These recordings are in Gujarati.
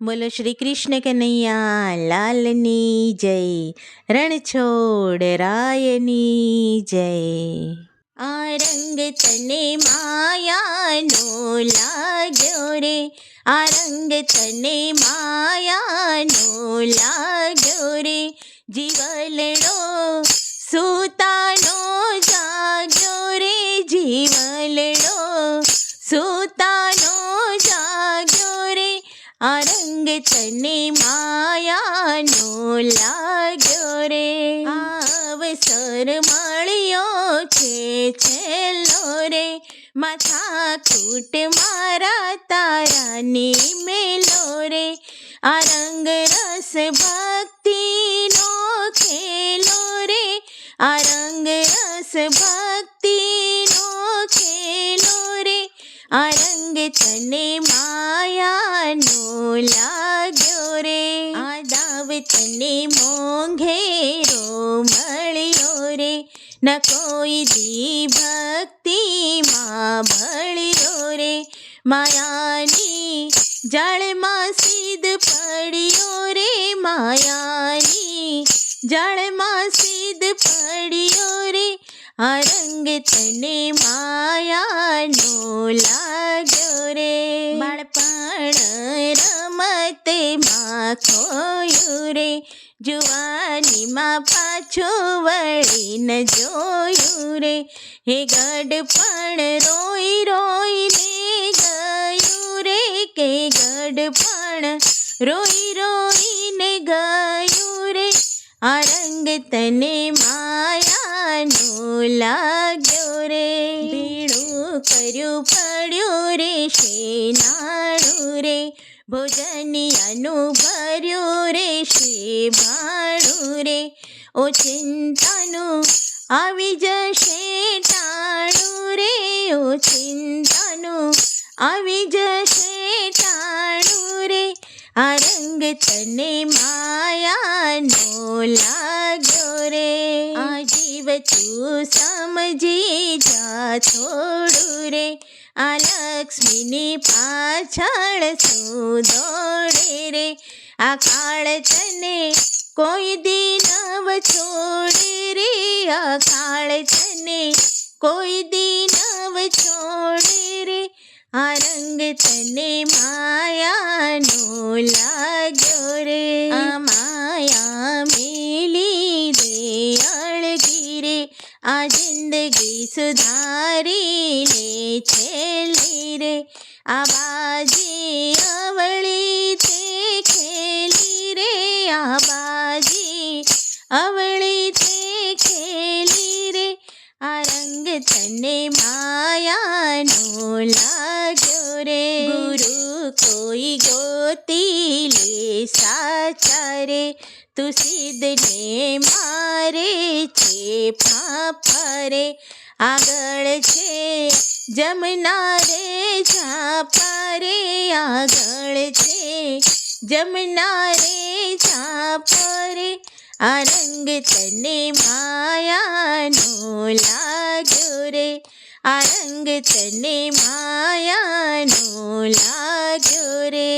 બોલો શ્રી કૃષ્ણ કનૈયા લાલની જય, રણછોડ રાયની જય. આ રંગ તને માયાનો લાગ્યો રે, આ રંગ તને માયાનો લાગ્યો રે, જીવલડો સૂતાનો જાગ્યો રે, જીવલડો સૂતાનો જાગ્યો રે, આ રંગ તને માયાનો લાગ્યો રે. અવસર મળ્યો છે છેલ્લો રે, માથાકૂટ મારા તારાની મેલો રે, આ રંગ રસ ભક્તિનો ખેલો રે, આ રંગ રસ ભક્તિનો ખેલો રે, આ રંગ તને માયાનો લાગ્યો રે. આ દાવ તને મોંઘેરો મળ્યો રે, ન કોઈ દી ભક્તિમાં ભળ્યો રે, માયાની જાળમાં સીધ પડ્યો રે, માયાની જાળમાં સીધ પડ્યો રે, આ રંગ તને માયાનો લાગ્યો રે. બાળપણ રમતમાં ખોયું રે, જુવાનીમાં પાછું વળીને જોયું રે, હે ગડપણ રોઈ રોઈને ગયું રે, કે ગડપણ રોઈ રોઈને ગયું રે, આ રંગ તને માયાનો લાગ્યો રે. ભીડું કર્યું પડ્યું રે શેનાળું રે, ભોજનિયાનું ભર્યું રે શ્રી ભાડું રે, ઓ ચિંતાનું આવી જશે ટાણું રે, ઓ ચિંતાનું આવી જશે ટાણું રે, આ રંગ તને માયાનો લાગ્યો રે. આ જીવ તું સમજી જા થોડું રે, આ લક્ષ્મીની પાછળ શું દોડે રે, આ કાળ તને કોઈ દી નવ છોડે રે, આ કાળ તને કોઈ દી નવ છોડે રે, આ રંગ તને માયાનો લાગ્યો રે. આ માયા મેલી દે અળગી રે, આ જિંદગી સુધારી લે છેલ્લી રે, આ બાજી અવળી તે ખેલી રે, આ બાજી અવળી તે ખેલી રે, આ રંગ તને માયાનો લાગ્યો રે. ગુરુ કોઈ ગોતી લે સાચા રે, તું સિદ્ધને મારે છે ફાફરે, આગળ છે જમના રે ઝાપા રે, આગળ છે જમના રે ઝાપા રે, આ રંગ તને માયાનો લાગ્યો રે, આ રંગ તને માયાનો લાગ્યો રે.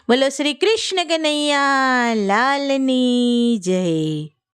બોલો શ્રી કૃષ્ણ કનૈયા લાલની જય.